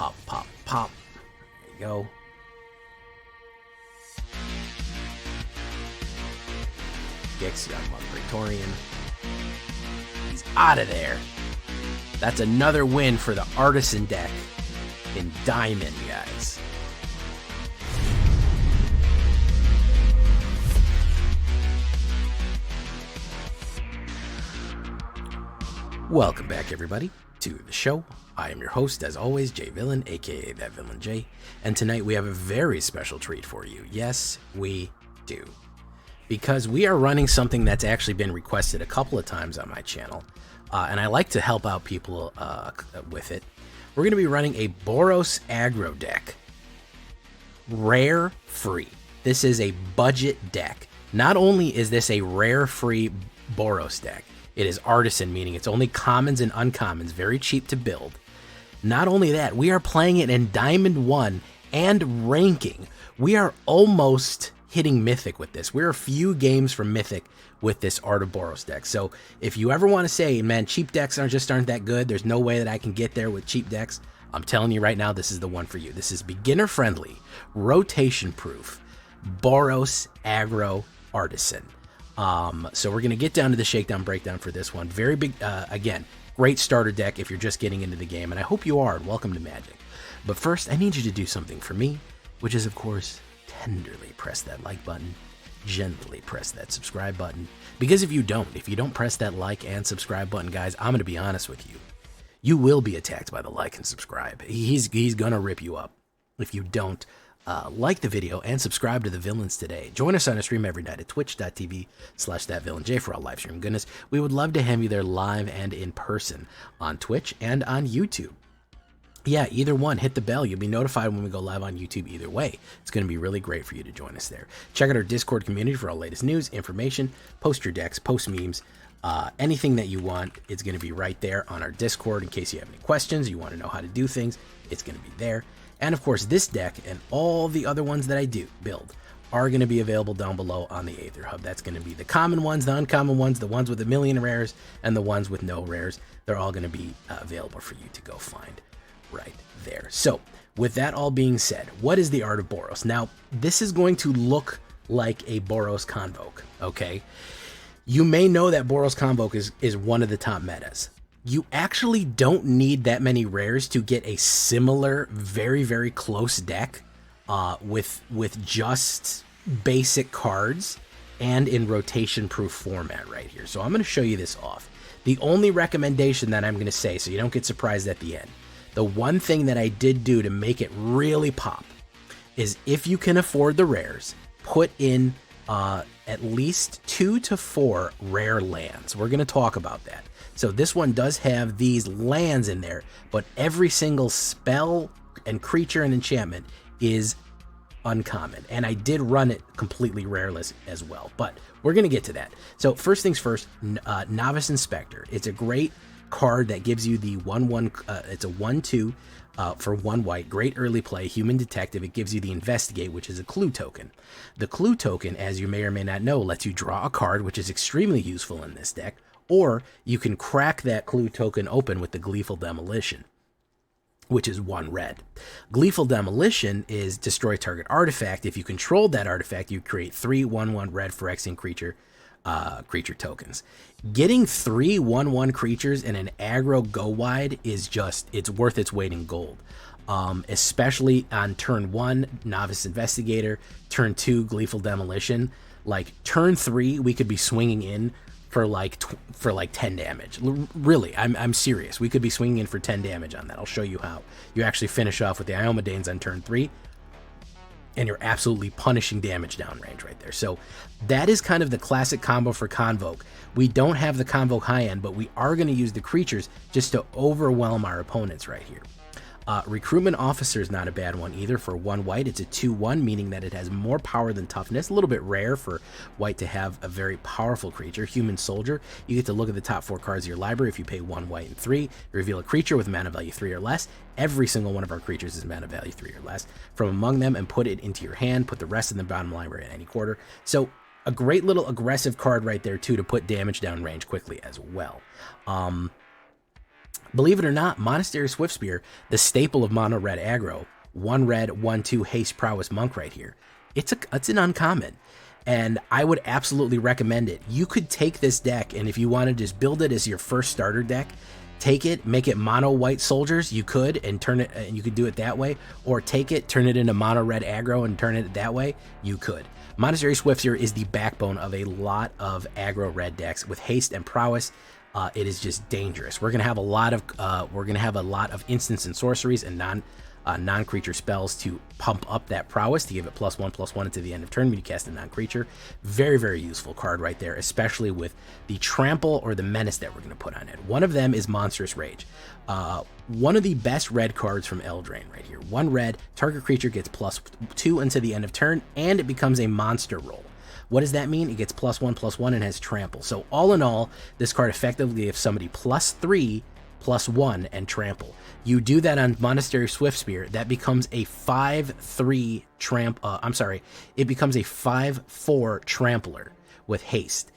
Pop, pop, pop. There you go. Gix, Young Monk Praetorian. He's out of there. That's another win for the Artisan deck in Diamond, guys. Welcome back, everybody, to the show. I am your host, as always, Jay Villain, aka That Villain J, and tonight we have a very special treat for you. Yes, we do. Because we are running something that's actually been requested a couple of times on my channel, and I like to help out people with it. We're going to be running a Boros Aggro deck. Rare free. This is a budget deck. Not only is this a rare free Boros deck, it is artisan, meaning it's only commons and uncommons, very cheap to build. Not only that, we are playing it in Diamond 1 and ranking. We are almost hitting Mythic with this. We're a few games from Mythic with this Art of Boros deck. So if you ever want to say, man, cheap decks aren't that good, there's no way that I can get there with cheap decks, I'm telling you right now, this is the one for you. This is beginner-friendly, rotation-proof, Boros Aggro Artisan. So we're going to get down to the shakedown breakdown for this one. Very big, again, great starter deck if you're just getting into the game, and I hope you are, and welcome to Magic. But first, I need you to do something for me, which is, of course, tenderly press that like button, gently press that subscribe button, because if you don't press that like and subscribe button, guys, I'm going to be honest with you. You will be attacked by the like and subscribe. He's going to rip you up if you don't. Like the video and subscribe to the Villains today. Join us on a stream every night at twitch.tv/thatvillainj for all live stream goodness. We would love to have you there live and in person on Twitch and on YouTube. Yeah, either one, hit the bell. You'll be notified when we go live on YouTube either way. It's going to be really great for you to join us there. Check out our Discord community for all latest news, information, post your decks, post memes, anything that you want. It's going to be right there on our Discord in case you have any questions, you want to know how to do things, it's going to be there. And of course, this deck and all the other ones that I do build are going to be available down below on the AetherHub. That's going to be the common ones, the uncommon ones, the ones with a million rares, and the ones with no rares. They're all going to be available for you to go find right there. So with that all being said, what is the Art of Boros? Now, this is going to look like a Boros Convoke, okay? You may know that Boros Convoke is one of the top metas. You actually don't need that many rares to get a similar, very, very close deck with just basic cards and in rotation-proof format right here. So I'm going to show you this off. The only recommendation that I'm going to say, so you don't get surprised at the end, the one thing that I did do to make it really pop is if you can afford the rares, put in at least 2 to 4 rare lands. We're going to talk about that. So this one does have these lands in there, but every single spell and creature and enchantment is uncommon. And I did run it completely rareless as well, but we're going to get to that. So first things first, Novice Inspector. It's a great card that gives you the 1/1, it's a 1/2 for 1 white, great early play, human detective. It gives you the Investigate, which is a clue token. The clue token, as you may or may not know, lets you draw a card, which is extremely useful in this deck, or you can crack that clue token open with the Gleeful Demolition, which is 1 red. Gleeful Demolition is destroy target artifact. If you control that artifact, you create 3 1/1 red Phyrexian creature tokens. Getting 3 1/1 creatures in an aggro go wide is just, it's worth its weight in gold. Especially on turn 1, Novice Investigator, turn 2, Gleeful Demolition. Like turn 3, we could be swinging in for like 10 damage. Really, I'm serious. We could be swinging in for 10 damage on that. I'll show you how. You actually finish off with the Iomodanes on turn 3, and you're absolutely punishing damage downrange right there. So that is kind of the classic combo for Convoke. We don't have the Convoke high end, but we are going to use the creatures just to overwhelm our opponents right here. Recruitment Officer is not a bad one either for 1 white. It's a 2/1, meaning that it has more power than toughness. A little bit rare for white to have a very powerful creature. Human Soldier, you get to look at the top 4 cards of your library. If you pay 1 white and 3, reveal a creature with mana value 3 or less. Every single one of our creatures is mana value 3 or less from among them, and put it into your hand. Put the rest in the bottom library at any quarter. So a great little aggressive card right there too, to put damage down range quickly as well. Believe it or not, Monastery Swiftspear, the staple of mono red aggro, 1 red, 1/2 haste prowess monk right here. It's an uncommon, and I would absolutely recommend it. You could take this deck, and if you want to just build it as your first starter deck, take it, make it mono white soldiers, you could, and turn it, and you could do it that way, or take it, turn it into mono red aggro and turn it that way, you could. Monastery Swiftspear is the backbone of a lot of aggro red decks with haste and prowess. It is just dangerous. We're gonna have a lot of instants and sorceries and non-creature spells to pump up that prowess, to give it +1/+1 until the end of turn when you cast a non-creature. Very, very useful card right there, especially with the trample or the menace that we're going to put on it. One of them is Monstrous Rage. One of the best red cards from Eldraine right here. 1 red, target creature gets +2 until the end of turn, and it becomes a monster roll. What does that mean? It gets +1/+1 and has trample. So all in all, this card effectively gives somebody +3, +1, and trample. You do that on Monastery Swiftspear, that becomes a 5/3 it becomes a 5/4 trampler with haste.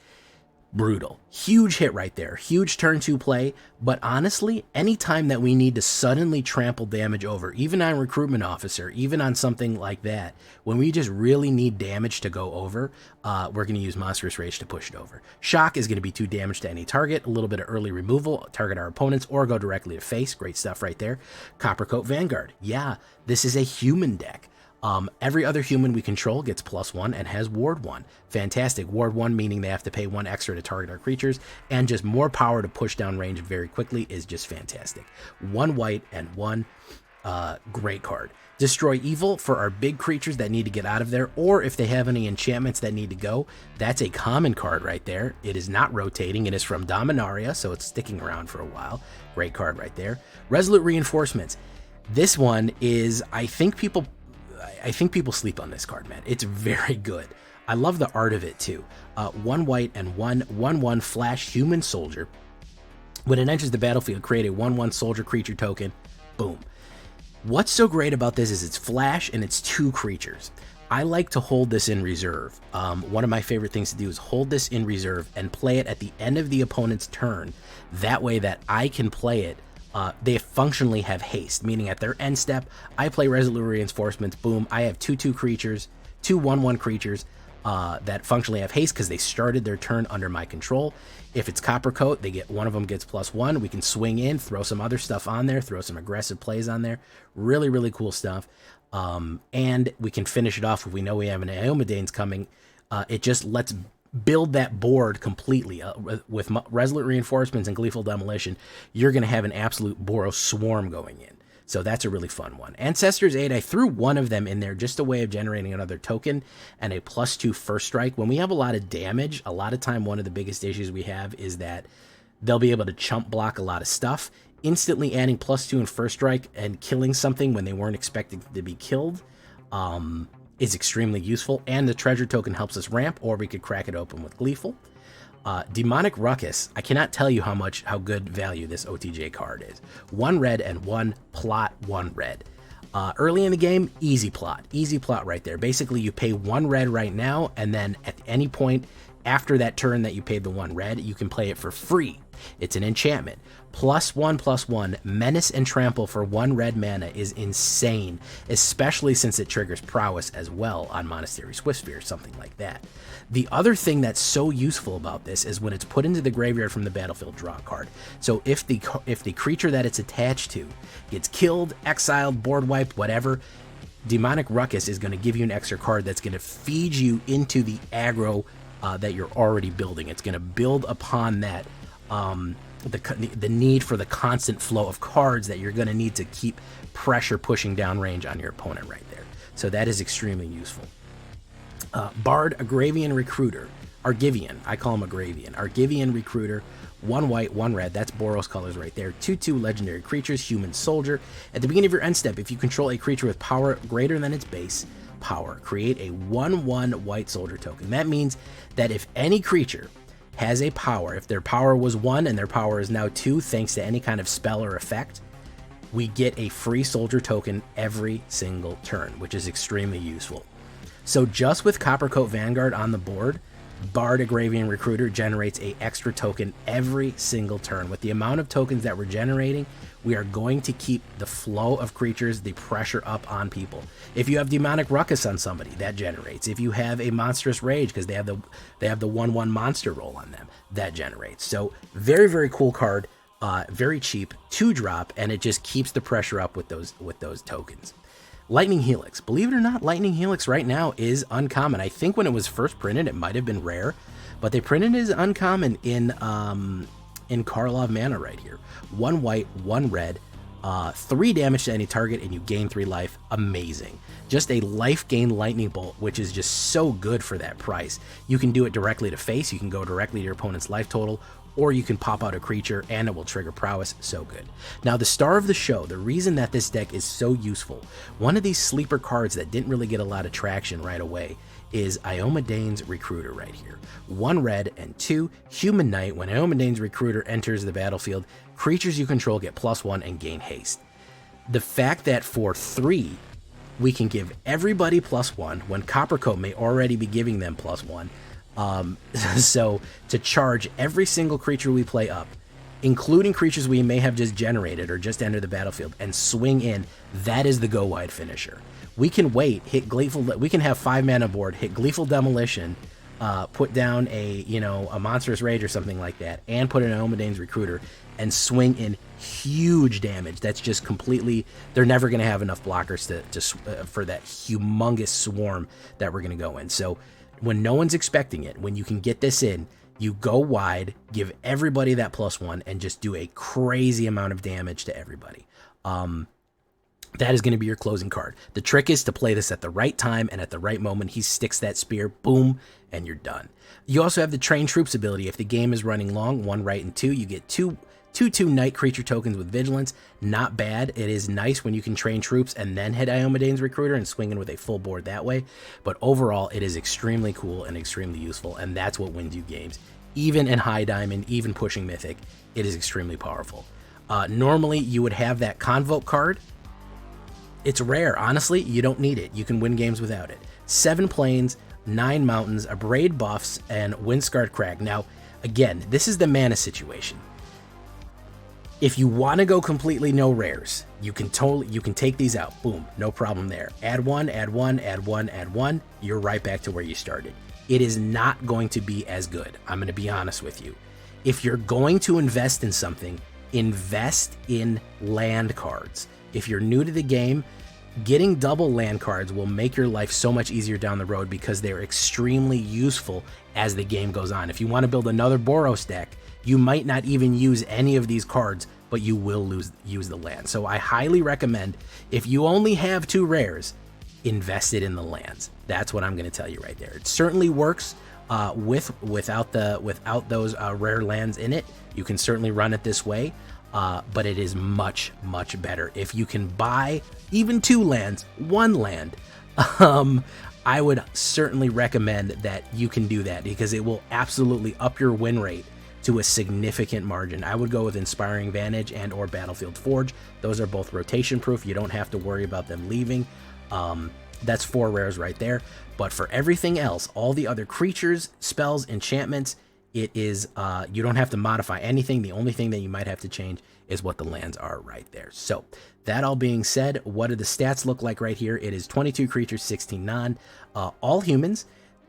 Brutal. Huge hit right there. Huge turn 2 play, but honestly, anytime that we need to suddenly trample damage over, even on Recruitment Officer, even on something like that, when we just really need damage to go over, we're going to use Monstrous Rage to push it over. Shock is going to be 2 damage to any target, a little bit of early removal, target our opponents, or go directly to face. Great stuff right there. Coppercoat Vanguard. Yeah, this is a human deck. Every other human we control gets +1 and has Ward 1. Fantastic. Ward 1 meaning they have to pay 1 extra to target our creatures, and just more power to push down range very quickly is just fantastic. 1 white and 1 great card. Destroy Evil for our big creatures that need to get out of there, or if they have any enchantments that need to go. That's a common card right there. It is not rotating. It is from Dominaria, so it's sticking around for a while. Great card right there. Resolute Reinforcements. This one is, I think people sleep on this card, man. It's very good. I love the art of it too. 1 white and 1/1 flash human soldier. When it enters the battlefield, create a 1/1 soldier creature token. Boom. What's so great about this is it's flash and it's 2 creatures. I like to hold this in reserve. One of my favorite things to do is hold this in reserve and play it at the end of the opponent's turn. That way that I can play it. They functionally have haste, meaning at their end step, I play Resolute Reinforcements, boom, I have 2/2 creatures, 2 1/1 creatures that functionally have haste because they started their turn under my control. If it's Coppercoat, one of them gets +1, we can swing in, throw some other stuff on there, throw some aggressive plays on there. Really, really cool stuff. And we can finish it off if we know we have an Iomedane's coming. It just lets build that board completely. With Resolute Reinforcements and Gleeful Demolition, you're going to have an absolute Boros swarm going in. So that's a really fun one. Ancestor's Aid, I threw one of them in there, just a way of generating another token and a +2 first strike. When we have a lot of damage, a lot of time one of the biggest issues we have is that they'll be able to chump block a lot of stuff. Instantly adding +2 in first strike and killing something when they weren't expected to be killed is extremely useful, and the treasure token helps us ramp, or we could crack it open with Gleeful. Demonic Ruckus, I cannot tell you how good value this OTJ card is. 1 red and 1 plot, 1 red. Early in the game, easy plot right there. Basically, you pay 1 red right now, and then at any point after that turn that you paid the 1 red, you can play it for free. It's an enchantment. +1/+1, menace and trample for 1 red mana is insane, especially since it triggers prowess as well on Monastery Swiftspear, something like that. The other thing that's so useful about this is when it's put into the graveyard from the battlefield, draw a card. So if the creature that it's attached to gets killed, exiled, board wiped, whatever, Demonic Ruckus is going to give you an extra card that's going to feed you into the aggro that you're already building. It's going to build upon that, the need for the constant flow of cards that you're going to need to keep pressure pushing down range on your opponent right there. So that is extremely useful. Bard Agravian Recruiter. Argivian, I call him Agravian. Argivian Recruiter, 1 white, 1 red, that's Boros colors right there. 2/2 legendary creatures, human soldier. At the beginning of your end step, if you control a creature with power greater than its base power, create a 1/1 white soldier token. That means that if any creature has a power, if their power was 1 and their power is now 2 thanks to any kind of spell or effect, we get a free soldier token every single turn, which is extremely useful. So just with Coppercoat Vanguard on the board, Bard Agravian Recruiter generates a extra token every single turn. With the amount of tokens that we're generating, we are going to keep the flow of creatures, the pressure up on people. If you have Demonic Ruckus on somebody, that generates. If you have a Monstrous Rage, because they have the 1/1 monster roll on them, that generates. So very, very cool card, very cheap, 2-drop, and it just keeps the pressure up with those tokens. Lightning Helix. Believe it or not, Lightning Helix right now is uncommon. I think when it was first printed, it might have been rare, but they printed it as uncommon in Karlov Mana right here. 1 white, 1 red, 3 damage to any target, and you gain 3 life. Amazing. Just a life gain lightning bolt, which is just so good for that price. You can do it directly to face. You can go directly to your opponent's life total, or you can pop out a creature and it will trigger prowess. So good. Now, the star of the show, the reason that this deck is so useful, one of these sleeper cards that didn't really get a lot of traction right away is Iomedane's Recruiter right here. 1 red and 2 Human Knight. When Iomedane's Recruiter enters the battlefield, creatures you control get +1 and gain haste. The fact that for 3, we can give everybody +1 when Coppercoat may already be giving them +1. So to charge every single creature we play up, including creatures we may have just generated or just entered the battlefield, and swing in, that is the go wide finisher. We can wait, hit Gleeful, we can have 5 mana board, hit Gleeful Demolition, put down a Monstrous Rage or something like that, and put in Iomedane's Recruiter and swing in huge damage. That's just completely, they're never going to have enough blockers for that humongous swarm that we're going to go in. So when no one's expecting it, when you can get this in, you go wide, give everybody that +1, and just do a crazy amount of damage to everybody. That is going to be your closing card. The trick is to play this at the right time and at the right moment. He sticks that spear, boom, and you're done. You also have the Train Troops ability. If the game is running long, 1 right and 2, you get 2 Knight creature tokens with Vigilance. Not bad. It is nice when you can train troops and then hit Iomedane's Recruiter and swing in with a full board that way. But overall, it is extremely cool and extremely useful, and that's what wins you games. Even in high diamond, even pushing mythic, it is extremely powerful. Normally, you would have that Convoke card. It's rare. Honestly, you don't need it. You can win games without it. 7 plains, 9 mountains, Abrade buffs, and Windscarred Crag. Now, again, this is the mana situation. If you want to go completely no rares, you can take these out. Boom, no problem there. Add 1, add 1, add 1, add 1. You're right back to where you started. It is not going to be as good. I'm going to be honest with you. If you're going to invest in something, invest in land cards. If you're new to the game, getting double land cards will make your life so much easier down the road because they're extremely useful as the game goes on. If you want to build another Boros deck, you might not even use any of these cards, but you will use the land. So I highly recommend, if you only have 2 rares, invest it in the lands. That's what I'm going to tell you right there. It certainly works without those rare lands in it. You can certainly run it this way, but it is much, much better if you can buy even 2 lands, 1 land. I would certainly recommend that you can do that because it will absolutely up your win rate to a significant margin. I would go with Inspiring Vantage and or Battlefield Forge. Those are both rotation proof. You don't have to worry about them leaving. That's 4 rares right there. But for everything else, all the other creatures, spells, enchantments, it is, you don't have to modify anything. The only thing that you might have to change is what the lands are right there. So that all being said, what do the stats look like right here? It is 22 creatures, 16 non, all humans,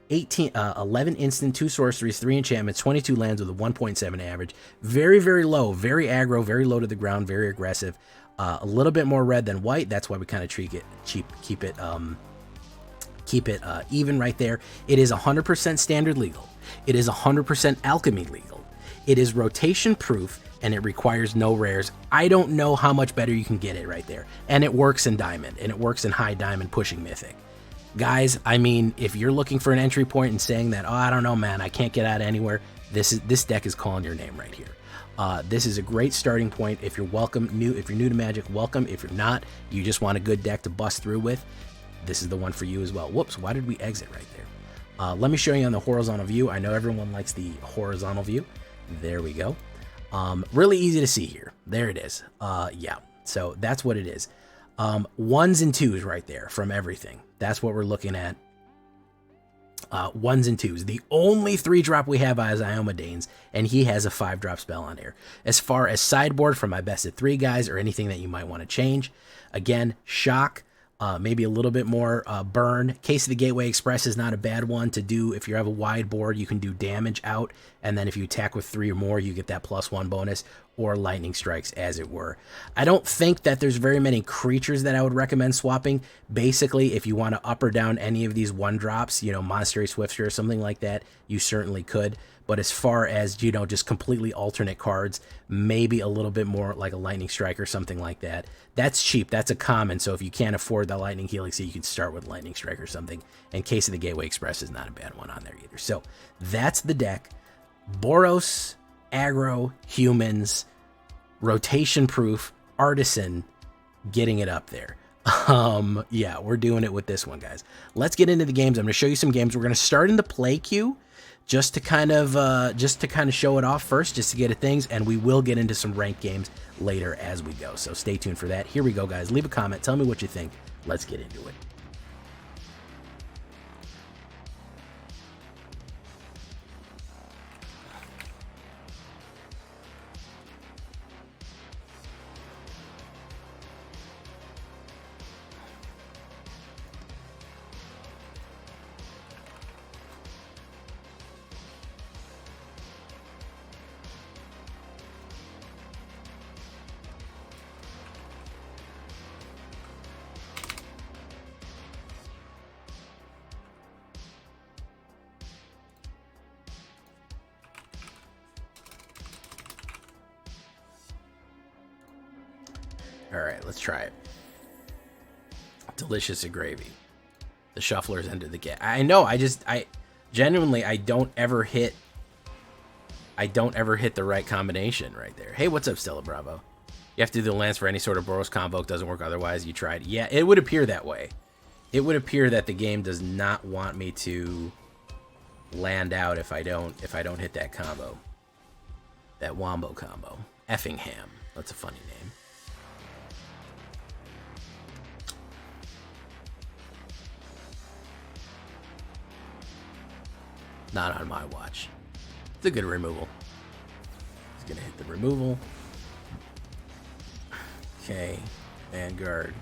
11 instant, 2 sorceries, 3 enchantments, 22 lands with a 1.7 average. Very, very low, very aggro, very low to the ground, very aggressive. A little bit more red than white. That's why we kind of keep it even right there. It is 100% standard legal. It is 100% alchemy legal. It is rotation proof, and it requires no rares. I don't know how much better you can get it right there. And it works in diamond, and it works in high diamond pushing mythic. Guys, I mean, if you're looking for an entry point and saying that, oh, I don't know, man, I can't get out anywhere, this deck is calling your name right here. This is a great starting point. If you're if you're new to Magic, welcome. If you're not, you just want a good deck to bust through with, this is the one for you as well. Whoops, why did we exit right there? Let me show you on the horizontal view. I know everyone likes the horizontal view. There we go. Really easy to see here. There it is. Yeah, so that's what it is. 1s and 2s right there from everything. That's what we're looking at. ones and twos. The only 3-drop we have is Iomodane's, and he has a 5-drop spell on air. As far as sideboard for my best of 3 guys or anything that you might want to change, again, shock, maybe a little bit more burn. Case of the Gateway Express is not a bad one to do. If you have a wide board, you can do damage out, and then if you attack with 3 or more, you get that +1 bonus, or lightning strikes, as it were. I don't think that there's very many creatures that I would recommend swapping. Basically, if you want to up or down any of these 1-drops, you know, Monastery Swifter or something like that, you certainly could. But as far as, you know, just completely alternate cards, maybe a little bit more like a Lightning Strike or something like that. That's cheap. That's a common. So if you can't afford the Lightning Helix, you can start with Lightning Strike or something. And Case of the Gateway Express is not a bad one on there either. So that's the deck. Boros, Aggro, Humans, rotation proof, Artisan, getting it up there. Yeah, we're doing it with this one, guys. Let's get into the games. I'm going to show you some games. We're going to start in the play queue just to kind of show it off first, just to get at things, and we will get into some ranked games later as we go. So stay tuned for that. Here we go, guys. Leave a comment. Tell me what you think. Let's get into it. All right, let's try it. Delicious gravy. The shufflers into the game. I know. I genuinely, I don't ever hit the right combination right there. Hey, what's up, Stella Bravo? You have to do the lands for any sort of Boros combo. It doesn't work otherwise. You tried. Yeah, it would appear that way. It would appear that the game does not want me to land out if I don't hit that combo. That Wombo combo. Effingham. That's a funny name. Not on my watch. It's a good removal. He's gonna hit the removal. Okay, Vanguard.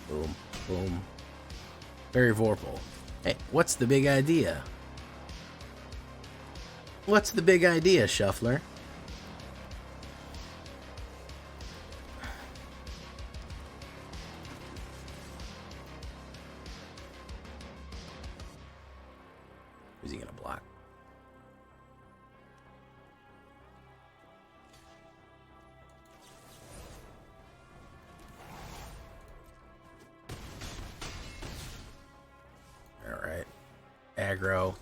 Boom. Boom. Boom. Barry Vorpal. Hey, what's the big idea? What's the big idea, Shuffler? Who's he gonna block? All right, aggro.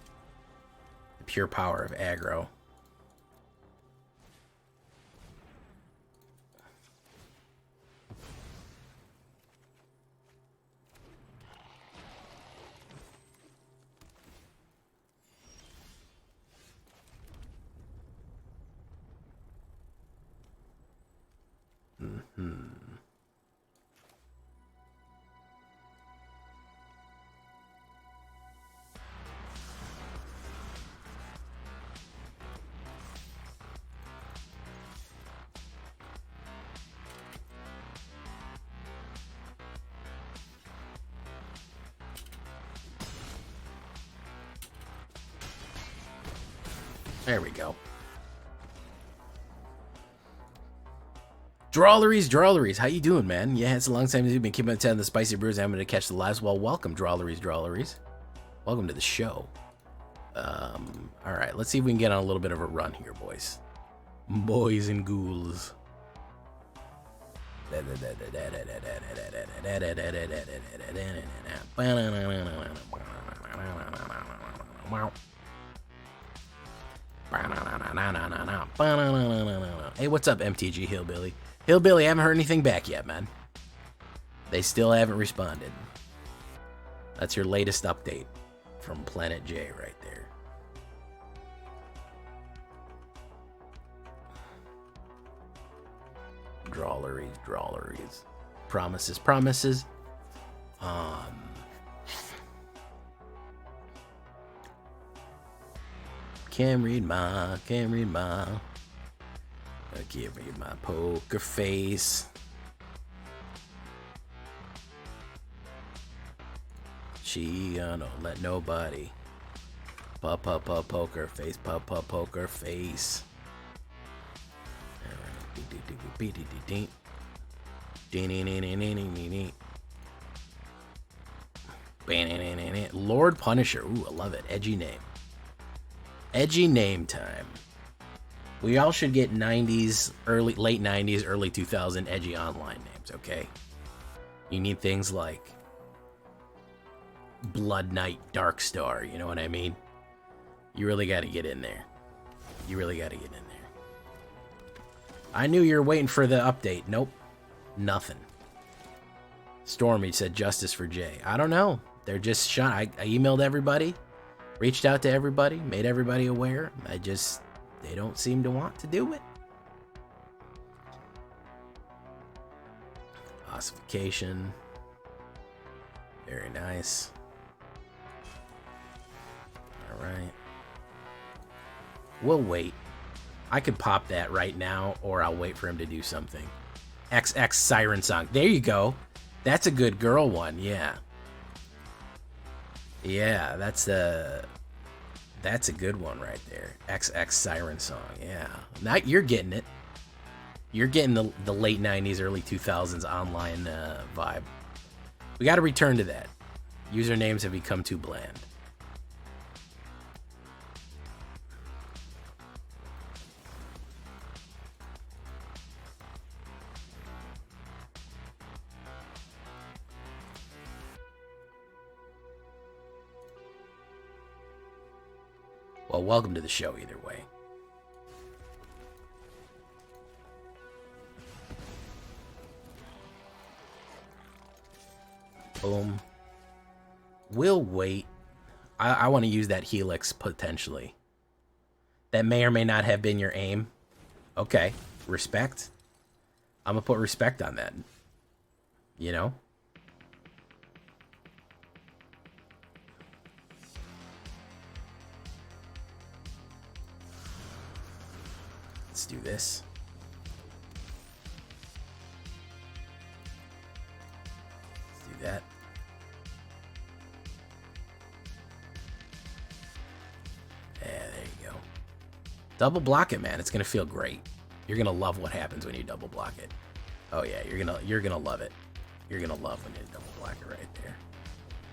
The pure power of aggro. There we go. Drawleries, how you doing, man? Yeah, it's a long time since you've been keeping up on the spicy brews. I'm going to catch the lives. Well, welcome, Drawleries. Welcome to the show. All right, let's see if we can get on a little bit of a run here, boys. Boys and ghouls. Hey, what's up, MTG Hillbilly? Hillbilly, haven't heard anything back yet, man. They still haven't responded. That's your latest update from Planet J right there. Drawleries. Promises. Can't read my. I can't read my poker face. She don't let nobody. Poker face. Poker face. Lord Punisher. Ooh, I love it. Edgy name. Edgy name time. We all should get 90s, late 90s, early 2000 edgy online names, okay? You need things like Blood Knight Darkstar, you know what I mean? You really got to get in there. You really got to get in there. I knew you were waiting for the update. Nope. Nothing. Stormy said justice for Jay. I don't know. They're just shot. I emailed everybody. Reached out to everybody, made everybody aware. They don't seem to want to do it. Ossification. Very nice. Alright. We'll wait. I could pop that right now, or I'll wait for him to do something. XX Siren Song. There you go. That's a good girl one, yeah. Yeah, that's a good one right there. XX Siren Song, yeah. Now you're getting it. You're getting the late 90s, early 2000s online vibe. We got to return to that. Usernames have become too bland. Well, welcome to the show either way. Boom. We'll wait. I want to use that Helix potentially. That may or may not have been your aim. Okay. Respect. I'm going to put respect on that. You know? Let's do this. Let's do that. Yeah, there you go. Double block it, man. It's gonna feel great. You're gonna love what happens when you double block it. Oh yeah, you're gonna love it. You're gonna love when you double block it right there.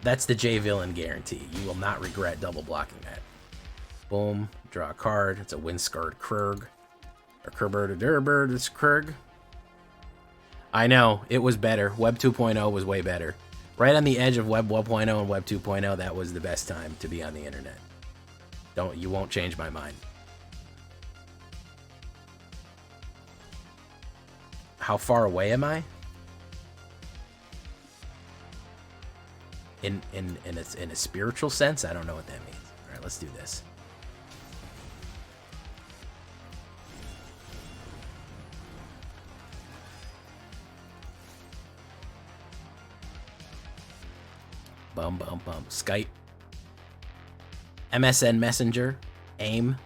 That's the J Villain guarantee. You will not regret double blocking that. Boom. Draw a card. It's a Windscarred Krug. Or Kerbert or Durbert, it's Krug. I know, it was better. Web 2.0 was way better. Right on the edge of Web 1.0 and Web 2.0, that was the best time to be on the internet. You won't change my mind. How far away am I? In a spiritual sense? I don't know what that means. All right, let's do this. Bum, bum, bum. Skype. MSN Messenger. AIM.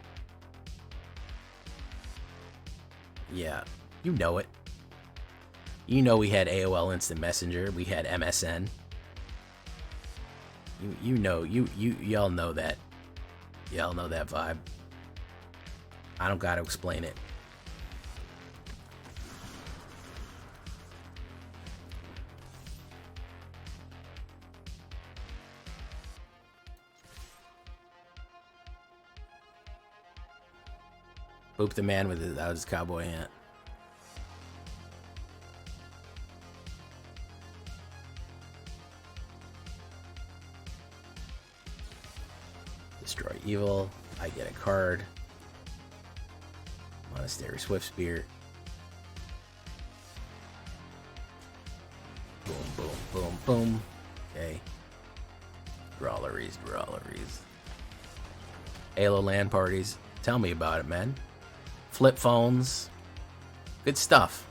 Yeah. You know it. You know we had AOL Instant Messenger. We had MSN. You know. Y'all know that. Y'all know that vibe. I don't gotta explain it. Boop the man without his cowboy hat. Destroy evil. I get a card. Monastery Swiftspear. Boom, boom, boom, boom. Okay. Brawleries. Halo LAN parties. Tell me about it, man. Flip phones. Good stuff.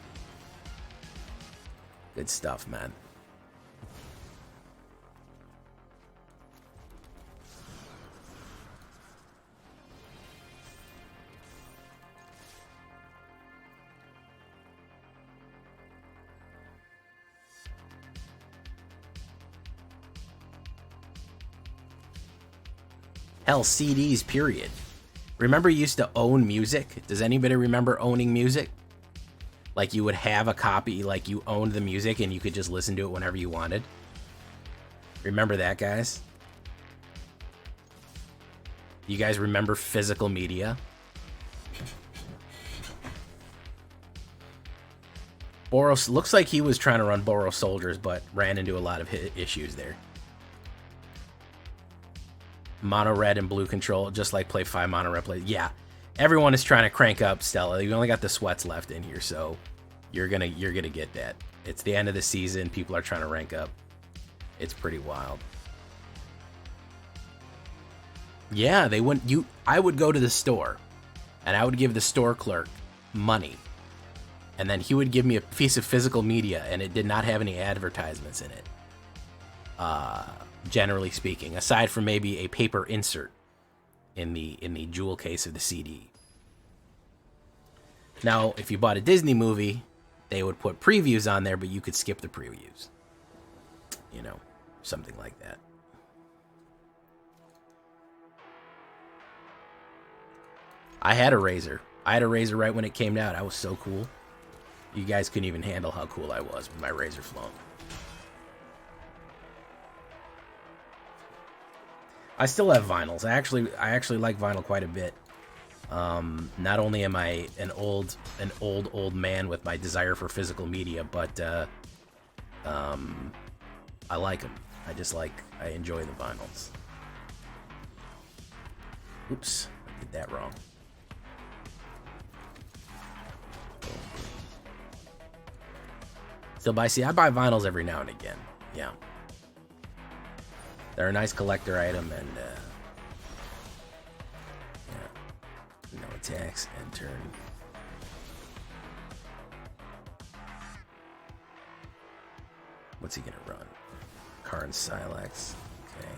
Good stuff, man. Hell, CDs, period. Remember you used to own music? Does anybody remember owning music? Like you would have a copy, like you owned the music and you could just listen to it whenever you wanted. Remember that, guys? You guys remember physical media? Boros, looks like he was trying to run Boros Soldiers, but ran into a lot of issues there. Mono red and blue control, just like play 5 mono red play. Yeah, everyone is trying to crank up Stella. You only got the sweats left in here, so you're gonna get that. It's the end of the season. People are trying to rank up. It's pretty wild. Yeah, they wouldn't. I would go to the store, and I would give the store clerk money, and then he would give me a piece of physical media, and it did not have any advertisements in it. Generally speaking, aside from maybe a paper insert in the jewel case of the CD. Now, if you bought a Disney movie, they would put previews on there, but you could skip the previews. You know, something like that. I had a Razor. I had a Razor right when it came out. I was so cool. You guys couldn't even handle how cool I was with my Razor phone. I still have vinyls. I actually like vinyl quite a bit. Not only am I an old man with my desire for physical media, but I like them. I enjoy the vinyls. Oops, I did that wrong. Still I buy vinyls every now and again. Yeah. They're a nice collector item, and yeah. No attacks and turn. What's he gonna run? Karn Silex. Okay.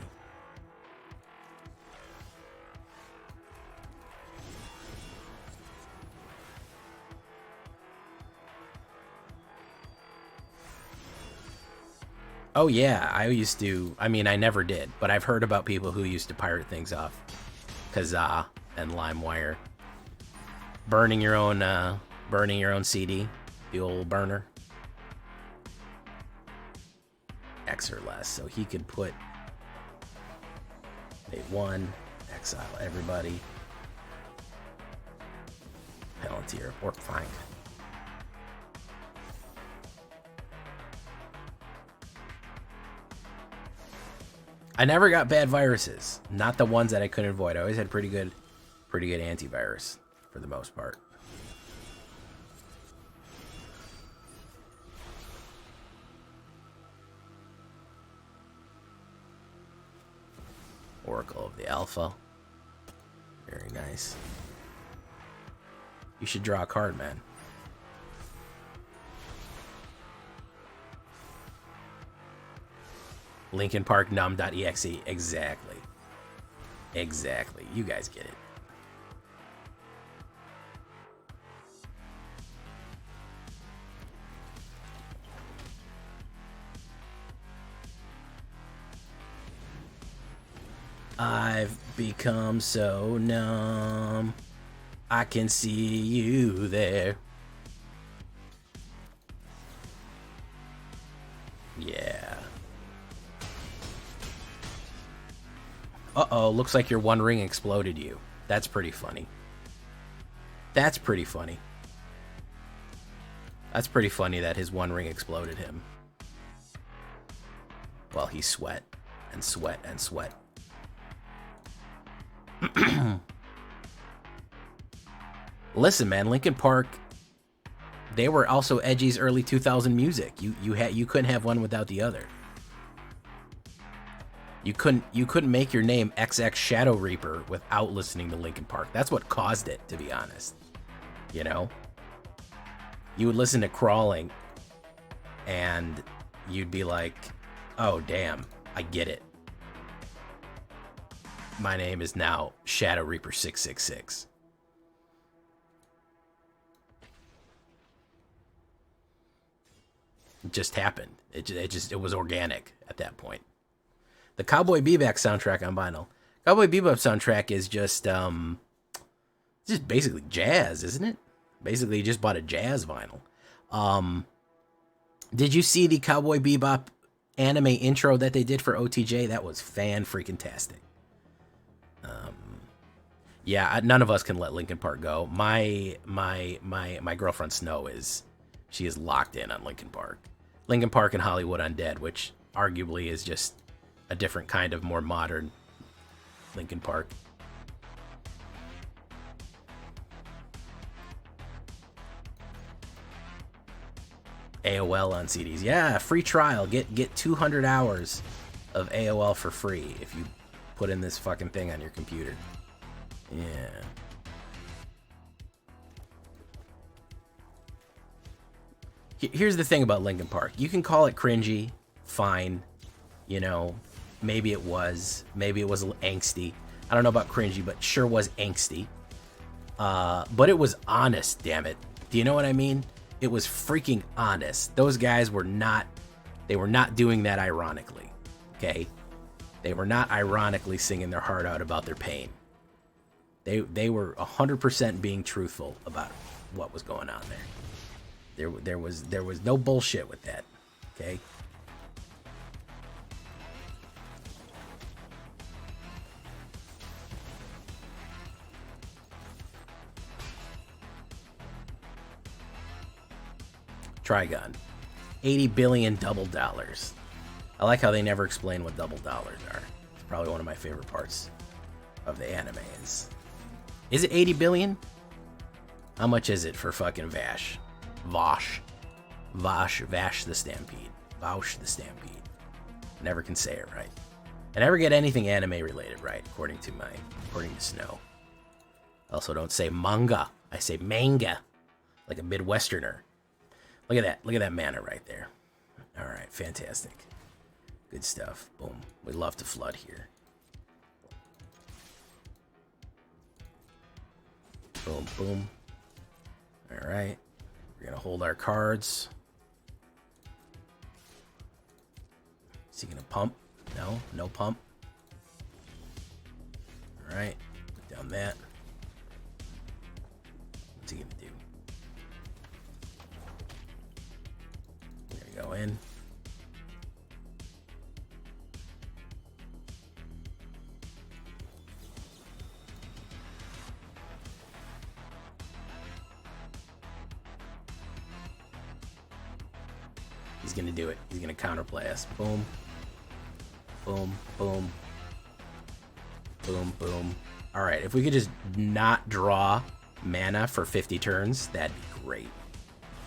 Oh yeah, I mean, I never did, but I've heard about people who used to pirate things off Kazaa and LimeWire. Burning your own CD, the old burner. X or less, so he could put A1, exile everybody. Palantir, or fine. I never got bad viruses. Not the ones that I couldn't avoid. I always had pretty good antivirus for the most part. Oracle of the Alpha. Very nice. You should draw a card, man. Linkin Park num.exe. Exactly. Exactly. You guys get it. I've become so numb. I can see you there. Yeah. Uh-oh, looks like your one ring exploded you. That's pretty funny. That's pretty funny. That's pretty funny that his one ring exploded him. Well, he sweat and sweat and sweat. Listen, man, Linkin Park, they were also Edgy's early 2000 music. You couldn't have one without the other. You couldn't make your name XX Shadow Reaper without listening to Linkin Park. That's what caused it, to be honest. You know? You would listen to Crawling and you'd be like, "Oh, damn, I get it. My name is now Shadow Reaper 666. It just happened. It was organic at that point. The Cowboy Bebop soundtrack on vinyl. Cowboy Bebop soundtrack is just it's just basically jazz, isn't it? Basically, you just bought a jazz vinyl. Did you see the Cowboy Bebop anime intro that they did for OTJ? That was fan-freaking-tastic. Yeah, none of us can let Linkin Park go. My girlfriend Snow she is locked in on Linkin Park. Linkin Park and Hollywood Undead, which arguably is just a different kind of more modern Linkin Park. AOL on CDs. Yeah, free trial. Get 200 hours of AOL for free if you put in this fucking thing on your computer. Yeah. Here's the thing about Linkin Park. You can call it cringy, fine. You know, maybe it was a little angsty. I don't know about cringy, but sure was angsty. But it was honest, damn it. Do you know what I mean? It was freaking honest. Those guys were not doing that ironically, okay? They were not ironically singing their heart out about their pain. They were 100% being truthful about what was going on there. There was no bullshit with that, okay? Trigon. 80 billion double dollars. I like how they never explain what double dollars are. It's probably one of my favorite parts of the anime Is it 80 billion? How much is it for fucking Vash? Vash the Stampede. Vaush the Stampede. I never can say it right. I never get anything anime related right, according to Snow. I also don't say manga. I say manga. Like a Midwesterner. Look at that. Look at that mana right there. All right, fantastic. Good stuff. Boom. We love to flood here. Boom, boom. All right. We're going to hold our cards. Is he going to pump? No, no pump. All right. Put down that. What's he going to do? Go in. He's gonna do it. He's gonna counterplay us. Boom. Boom. Boom. Boom. Boom. All right. If we could just not draw mana for 50 turns, that'd be great.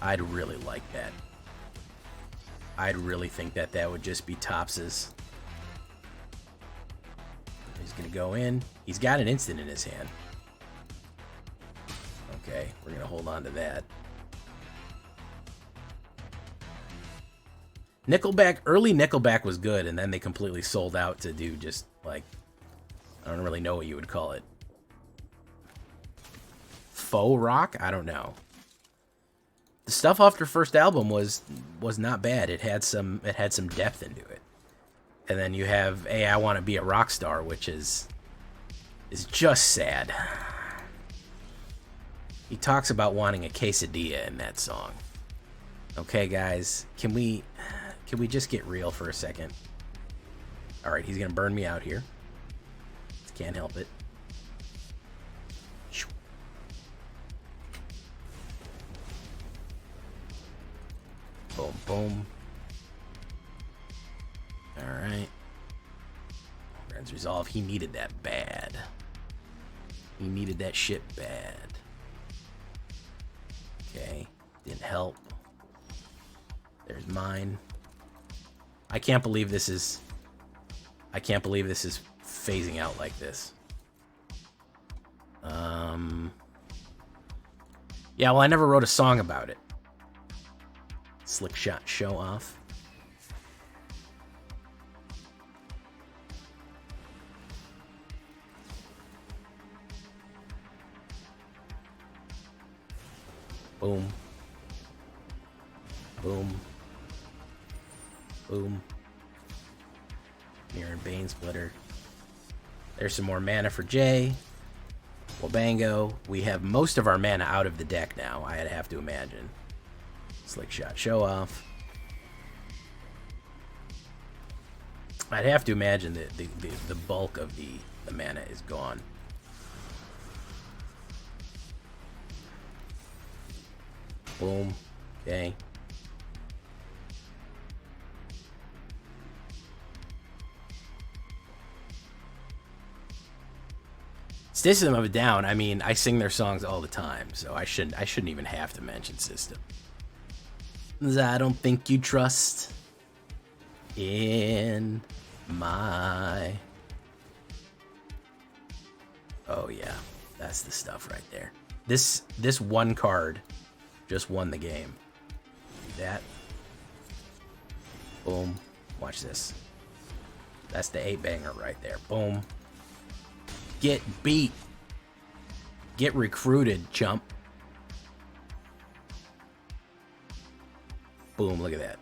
I'd really like that. I'd really think that would just be topses. He's going to go in. He's got an instant in his hand. Okay, we're going to hold on to that. Nickelback, early Nickelback was good, and then they completely sold out to do just, like, I don't really know what you would call it. Faux rock? I don't know. The stuff off their first album was not bad. It had some depth into it. And then you have Hey, I Want to Be a Rock Star, which is just sad. He talks about wanting a quesadilla in that song. Okay, guys, can we just get real for a second? All right, he's going to burn me out here. Can't help it. Boom, boom. Alright. Friends resolve. He needed that bad. He needed that shit bad. Okay. Didn't help. There's mine. I can't believe this is phasing out like this. Yeah, well, I never wrote a song about it. Slick shot show off. Boom. Boom. Boom. Mirror and Bane Splitter. There's some more mana for Jay. Wabango. We have most of our mana out of the deck now, I'd have to imagine. Slick Shot Show Off. I'd have to imagine that the bulk of the mana is gone. Boom. Okay. System of a Down, I mean, I sing their songs all the time, so I shouldn't even have to mention System. I don't think you trust in my... Oh yeah, that's the stuff right there. This one card just won the game. That. Boom. Watch this. That's the 8-banger right there. Boom. Get beat. Get recruited, chump. Boom, look at that.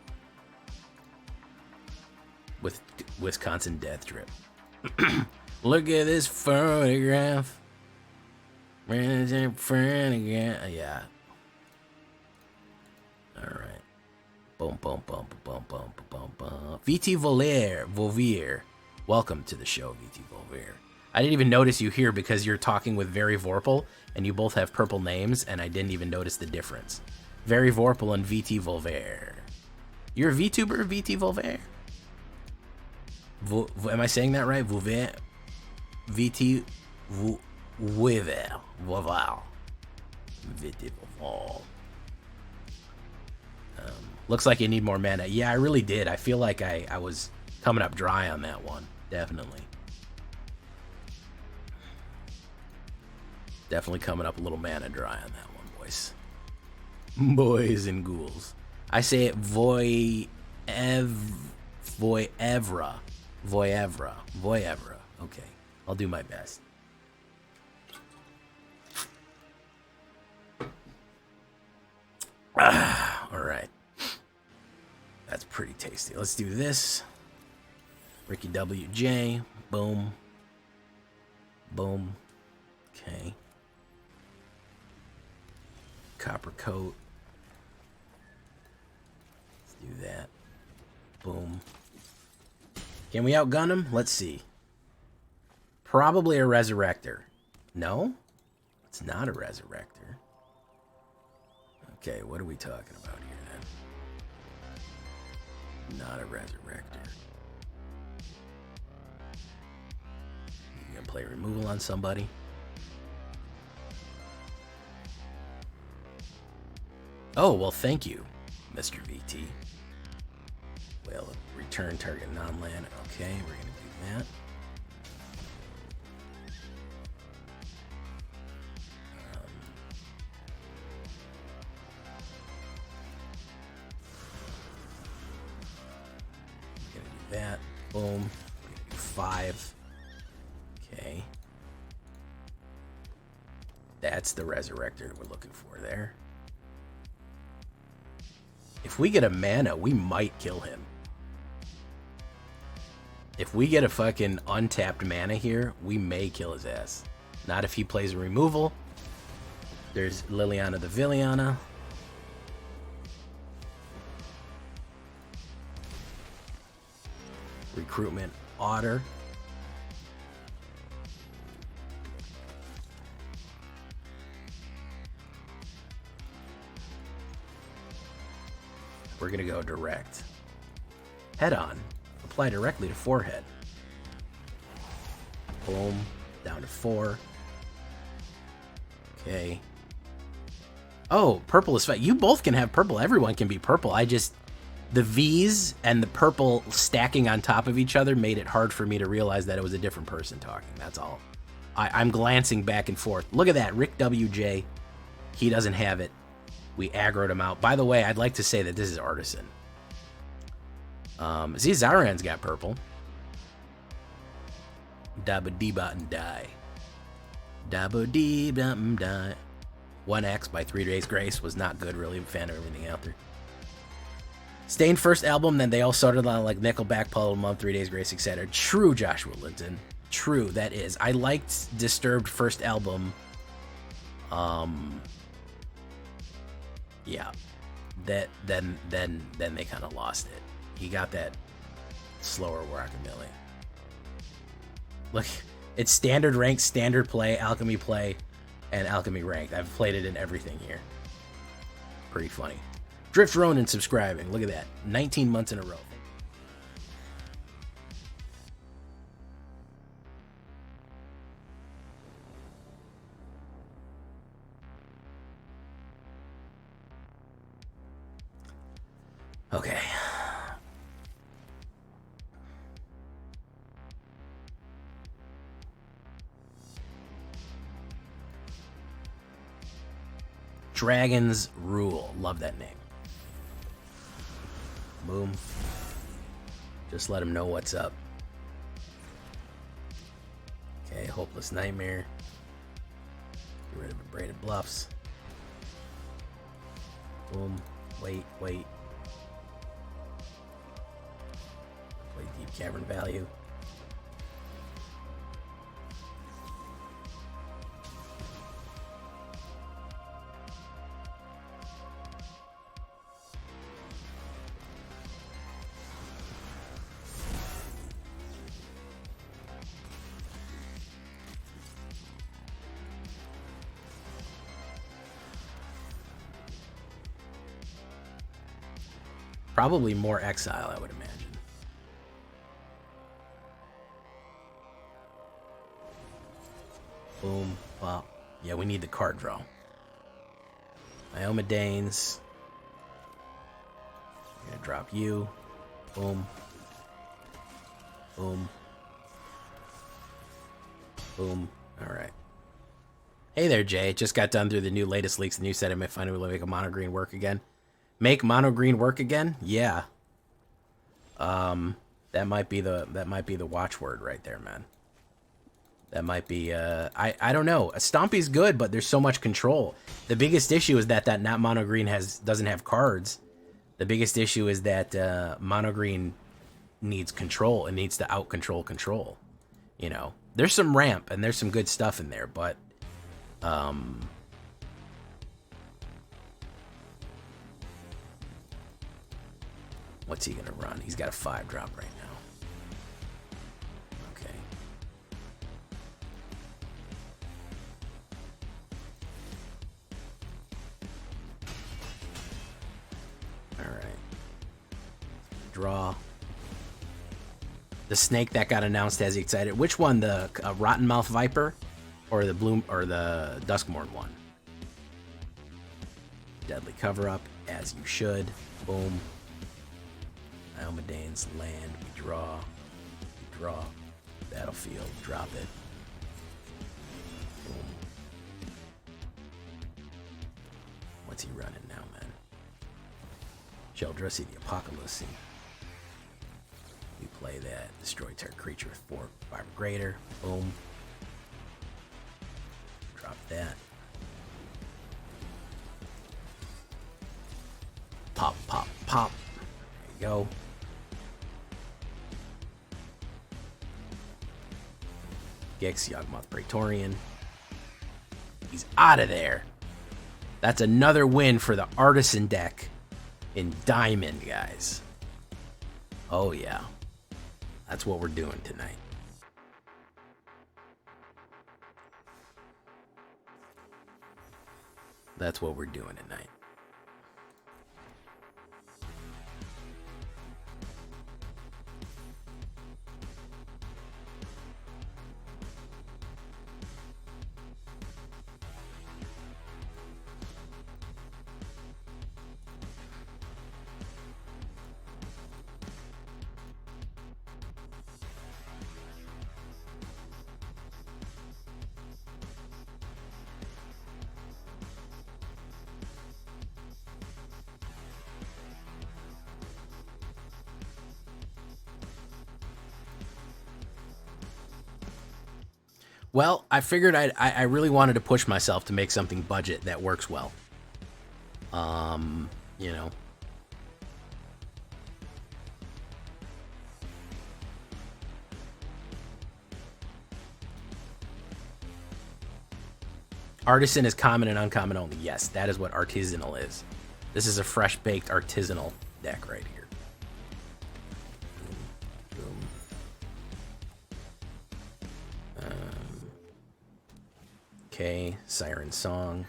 With Wisconsin Death Drip. Look at this photograph. Yeah. Alright. Boom, boom, boom, boom, boom, boom, boom. VT Volvier. Welcome to the show, VT Volvier. I didn't even notice you here because you're talking with Very Vorpal, and you both have purple names, and I didn't even notice the difference. Very Vorpal and VT Volver. You're a VTuber, VT Volver? Am I saying that right? Volver? VT Volver. Volver. VT Volver. Looks like you need more mana. Yeah, I really did. I feel like I was coming up dry on that one. Definitely. Definitely coming up a little mana dry on that one, boys. Boys and ghouls. I say it Voyevra. Okay, I'll do my best. All right. That's pretty tasty. Let's do this. Ricky WJ. Boom. Boom. Okay. Copper Coat. Let's do that. Boom. Can we outgun him? Let's see. Probably a Resurrector. No? It's not a Resurrector. Okay, what are we talking about here then? Not a Resurrector. You gonna play removal on somebody? Oh, well, thank you, Mr. VT. Well, return target non-land. Okay, we're going to do that. We're going to do that. Boom. We're going to do 5. Okay. That's the Resurrector we're looking for there. If we get a mana, we might kill him. If we get a fucking untapped mana here, we may kill his ass. Not if he plays a removal. There's Liliana the Villiana. Recruitment Otter. We're going to go direct. Head on. Apply directly to forehead. Boom. Down to 4. Okay. Oh, purple is fine. You both can have purple. Everyone can be purple. The V's and the purple stacking on top of each other made it hard for me to realize that it was a different person talking. That's all. I'm glancing back and forth. Look at that. Rick WJ. He doesn't have it. We aggroed him out. By the way, I'd like to say that this is Artisan. Zaran's got purple. Dabba dee bot die. Dabba dee bot die. 1X by 3 Days Grace was not good, really. I'm a fan of everything out there. Stained first album, then they all started on like Nickelback, Puddle of the Month, 3 Days Grace, etc. True, Joshua Linton. True, that is. I liked Disturbed first album. Yeah. Then they kind of lost it. He got that slower rockabilly. Look, it's standard rank, standard play, alchemy play, and alchemy ranked. I've played it in everything here. Pretty funny. Drift Ronin subscribing. Look at that. 19 months in a row. Okay. Dragons Rule. Love that name. Boom. Just let him know what's up. Okay, Hopeless Nightmare. Get rid of Abraded Bluffs. Boom. Wait. Play Deep Cavern Value. Probably more exile, I would imagine. Boom. Well, yeah, we need the card draw. Iomedanes. I'm gonna drop you. Boom. Boom. Boom. Alright. Hey there, Jay. Just got done through the new latest leaks. The new set I might finally make a mono green work again. Make mono green work again? Yeah. That might be the watchword right there, man. That might be I don't know. Stompy's good, but there's so much control. The biggest issue is that not mono green doesn't have cards. The biggest issue is that mono green needs control. It needs to out control. You know, there's some ramp and there's some good stuff in there, but what's he gonna run? He's got a 5-drop right now. Okay. All right. Draw. The snake that got announced has you excited. Which one? The Rottenmouth Viper, or the Duskmorn one? Deadly Cover Up, as you should. Boom. Iomedane's land. We draw. Battlefield. Drop it. Boom. What's he running now, man? Sheldressy the Apocalypse. We play that. Destroy target creature with 4 or greater. Boom. Drop that. Pop. There you go. Gix, Yawgmoth Praetorian. He's out of there. That's another win for the Artisan deck in Diamond, guys. Oh, yeah. That's what we're doing tonight. That's what we're doing tonight. Well, I figured I really wanted to push myself to make something budget that works well. You know. Artisan is common and uncommon only. Yes, that is what artisanal is. This is a fresh-baked artisanal deck right here. Okay, Siren Song.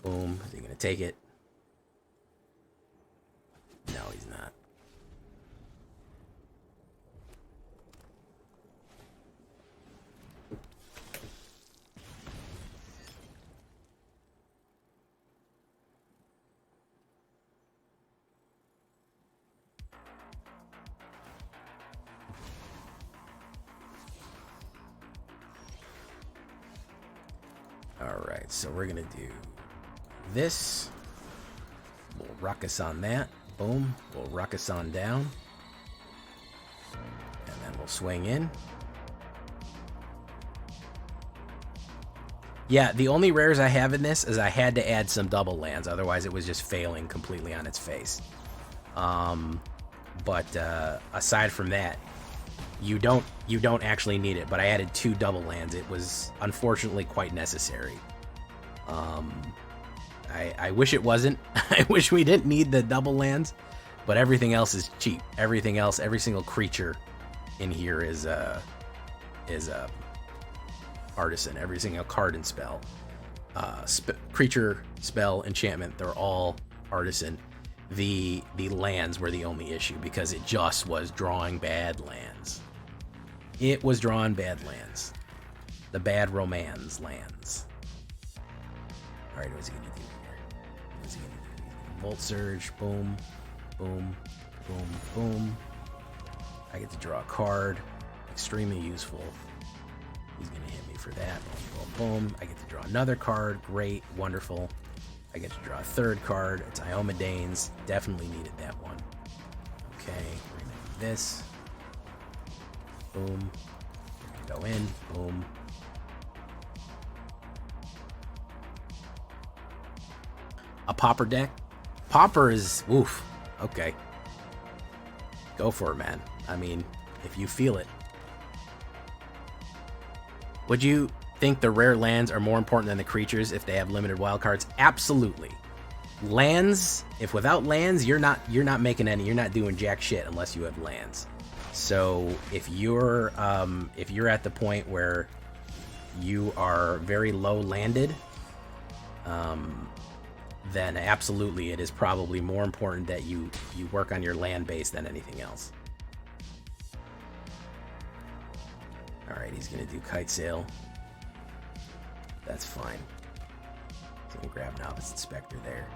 Boom. Is he going to take it? No, he's not. Alright, so we're going to do this. We'll ruckus on that. Boom. We'll ruckus on down. And then we'll swing in. Yeah, the only rares I have in this is I had to add some double lands. Otherwise, it was just failing completely on its face. But aside from that, you don't actually need it. But I added 2 double lands. It was unfortunately quite necessary. I wish it wasn't. I wish we didn't need the double lands, but everything else is cheap. Everything else, every single creature in here is artisan. Every single card and spell, creature, spell, enchantment, they're all artisan. The lands were the only issue because it just was drawing bad lands. It was drawing bad lands. The bad romance lands. All right, what's he gonna do here? What's he gonna do? Volt Surge, boom, boom, boom, boom. I get to draw a card. Extremely useful. He's gonna hit me for that. Boom, boom, boom. I get to draw another card. Great, wonderful. I get to draw a 3rd card. It's Iomedane's. Definitely needed that one. Okay, we're gonna do this. Boom. Go in. Boom. A Pauper deck? Pauper is... Oof. Okay. Go for it, man. I mean, if you feel it. Would you think the rare lands are more important than the creatures if they have limited wildcards? Absolutely. Lands, if without lands, you're not making any, you're not doing jack shit unless you have lands. So if you're at the point where you are very low landed, then absolutely it is probably more important that you work on your land base than anything else. Alright, he's gonna do Kite Sail. That's fine. So we'll grab Novice Inspector there.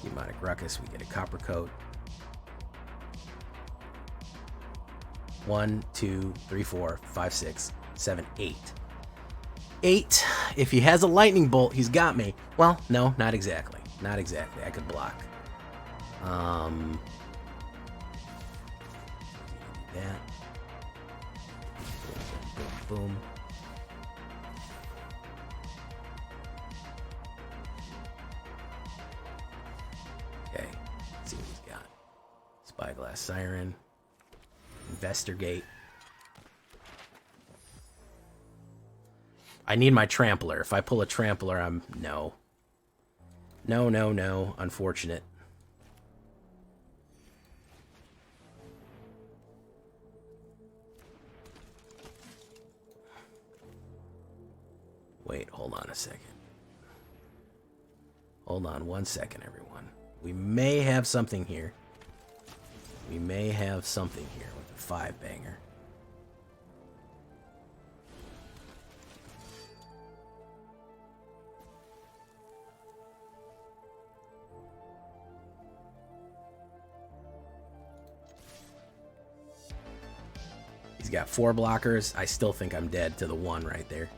Demonic Ruckus, we get a Copper Coat. 1, 2, 3, 4, 5, 6, 7, 8. 8. If he has a lightning bolt, he's got me. Well, no, not exactly. Not exactly. I could block. That. Boom, boom, boom. Okay. Let's see what he's got. Spyglass Siren. Investigate. I need my Trampler. If I pull a Trampler, I'm... No. No, no, no. Unfortunate. Wait, hold on a second. Hold on 1 second, everyone. We may have something here. We may have something here with a 5-banger. He's got 4 blockers. I still think I'm dead to the 1 right there.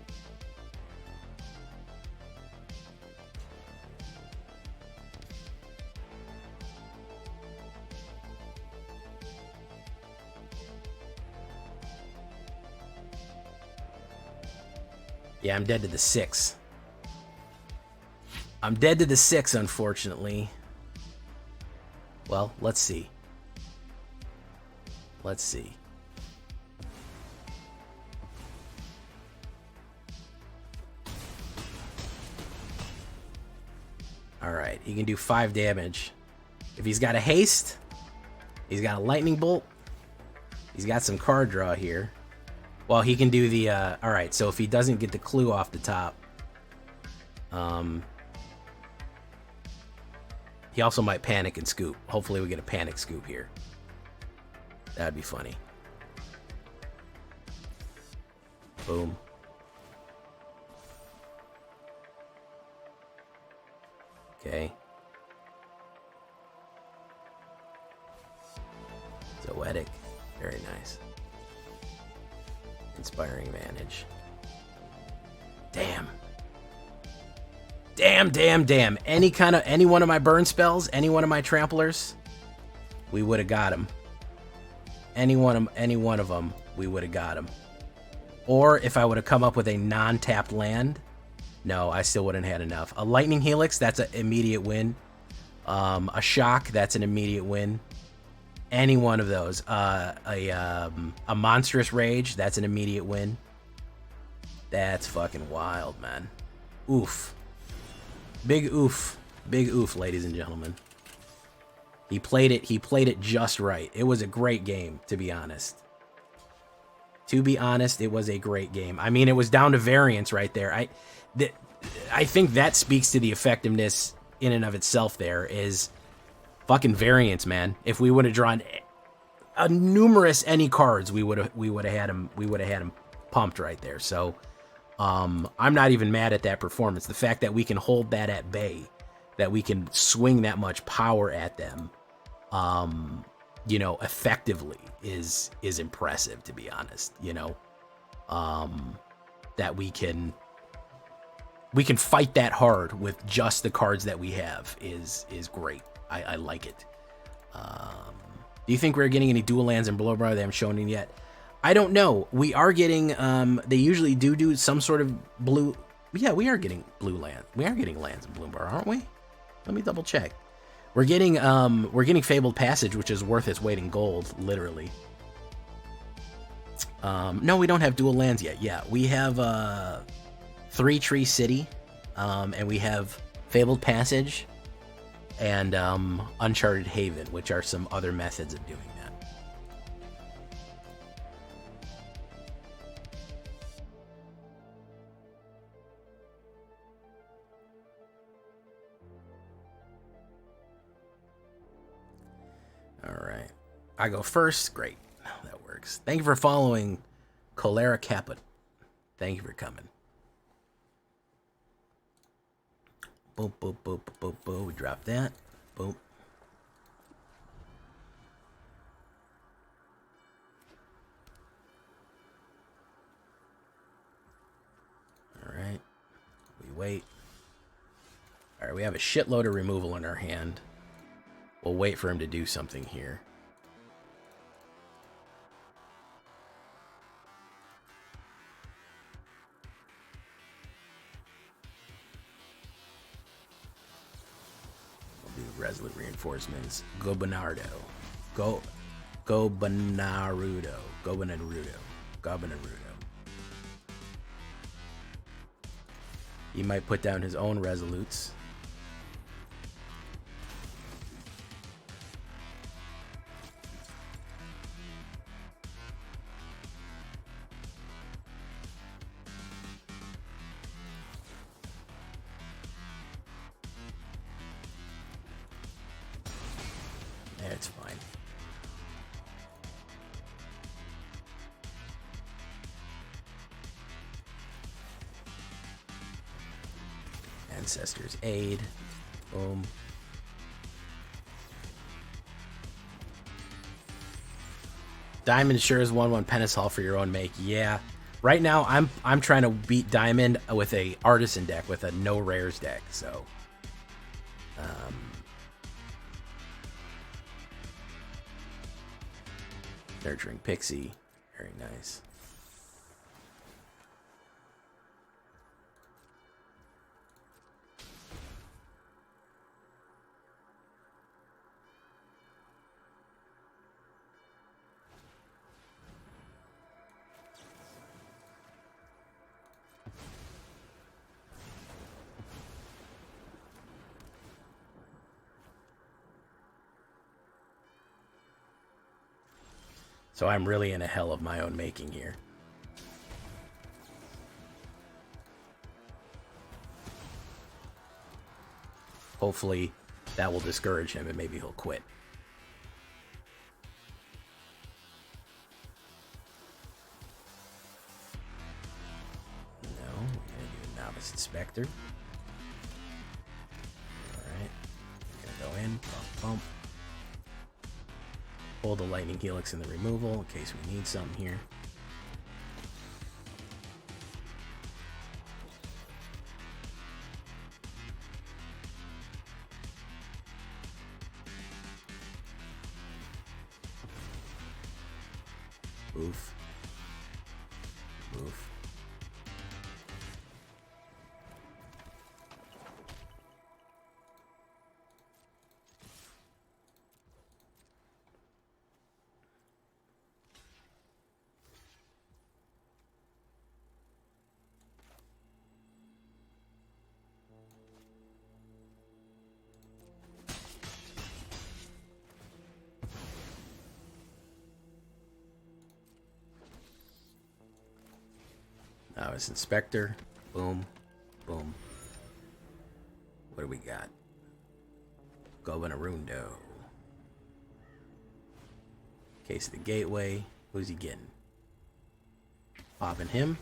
Yeah, I'm dead to the 6. I'm dead to the 6, unfortunately. Well, let's see. Let's see. Alright, he can do 5 damage. If he's got a haste, he's got a lightning bolt, he's got some card draw here. Well, he can do the, alright, so if he doesn't get the clue off the top, he also might panic and scoop. Hopefully we get a panic scoop here. That'd be funny. Boom. Okay. Zoetic. Very nice. Inspiring Vantage. Damn. Damn. Any one of my burn spells, any one of my tramplers, we would have got him. Any one of them, we would have got him. Or if I would have come up with a non-tapped land, no, I still wouldn't have had enough. A Lightning Helix, that's an immediate win. A Shock, that's an immediate win. Any one of those. A Monstrous Rage, that's an immediate win. That's fucking wild, man. Oof. Big oof. Big oof, ladies and gentlemen. He played it just right. It was a great game, to be honest. To be honest, it was a great game. I mean, it was down to variance right there. I think that speaks to the effectiveness in and of itself there is fucking variance, man. If we would have drawn a numerous any cards, we would have had him pumped right there. So I'm not even mad at that performance. The fact that we can hold that at bay, that we can swing that much power at them, you know, effectively is impressive, to be honest. You know, that we can fight that hard with just the cards that we have is great. I like it. Do you think we're getting any dual lands in Blowbar? They haven't shown any yet. I don't know. We are getting, they usually do some sort of blue. Yeah, we are getting blue land. We are getting lands in Bloombar, aren't we? Let me double check. We're getting Fabled Passage, which is worth its weight in gold, literally. No, we don't have dual lands yet. Yeah, we have 3 Tree City, and we have Fabled Passage and Uncharted Haven, which are some other methods of doing that. All right. I go first. Great. That works. Thank you for following Cholera Kappa. Thank you for coming. Boom, boom, boom, boom, boom. We drop that. Boom. All right. We wait. All right. We have a shitload of removal in our hand. We'll wait for him to do something here. We'll do Resolute Reinforcements. Go Bernardo. Go Bonarudo. Go Bonarudo. Go Bonarudo. He might put down his own Resolutes. It's fine. Ancestors Aid. Boom. Diamond sure is 1/1 Penasol for your own make. Yeah. Right now I'm trying to beat Diamond with a Artisan deck, with a no rares deck, so Nurturing Pixie. Very nice. So I'm really in a hell of my own making here. Hopefully that will discourage him and maybe he'll quit. No, we're going to do a Novice Inspector. Alright, we're going to go in, pump, pump. Hold the Lightning Helix in the removal in case we need something here. Oof. Oof. Novice Inspector. Boom. Boom. What do we got? Governarundo. Case of the Gateway. Who's he getting? Popping him.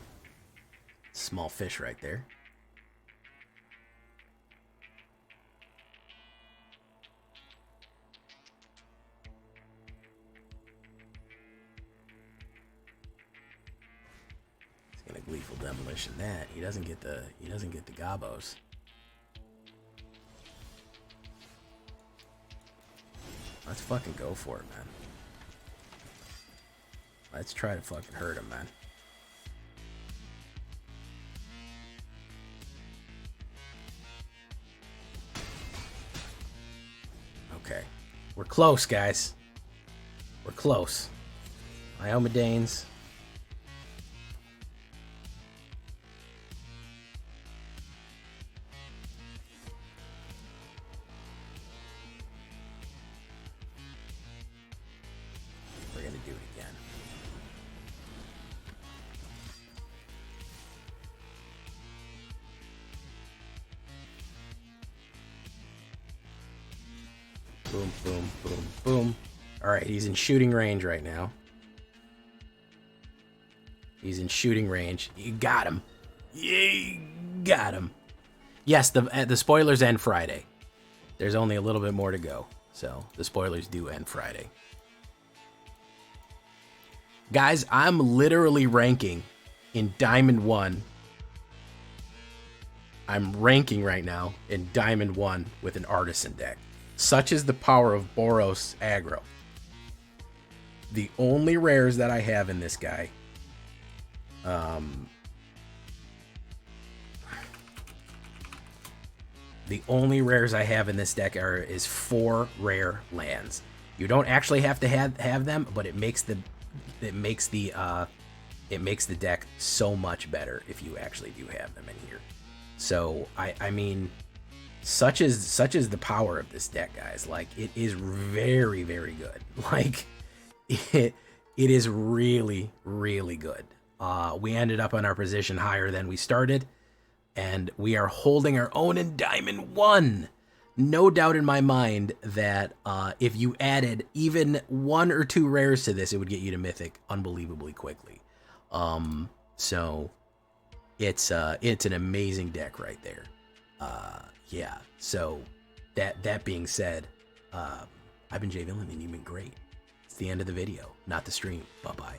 Small fish right there. Gonna Gleeful Demolition that. He doesn't get the gobos. Let's fucking go for it, man. Let's try to fucking hurt him, man. Okay. We're close, guys. We're close. Iomedanes. We're gonna do it again. Boom, boom, boom, boom. Alright, he's in shooting range right now. He's in shooting range. You got him. You got him. Yes, the spoilers end Friday. There's only a little bit more to go. So, the spoilers do end Friday. Guys, I'm literally ranking in Diamond 1. I'm ranking right now in Diamond 1 with an Artisan deck. Such is the power of Boros Aggro. The only rares that I have in this guy, the only rares I have in this deck is 4 rare lands. You don't actually have to have them, but it makes the deck so much better if you actually do have them in here. So I mean, such is the power of this deck, guys. Like, it is very, very good. Like, it is really, really good. We ended up on our position higher than we started, and we are holding our own in Diamond 1. No doubt in my mind that if you added even 1 or 2 rares to this, it would get you to Mythic unbelievably quickly. So it's an amazing deck right there. Yeah. So that being said, I've been Jay Villainy, and you've been great. It's the end of the video, not the stream. Bye-bye.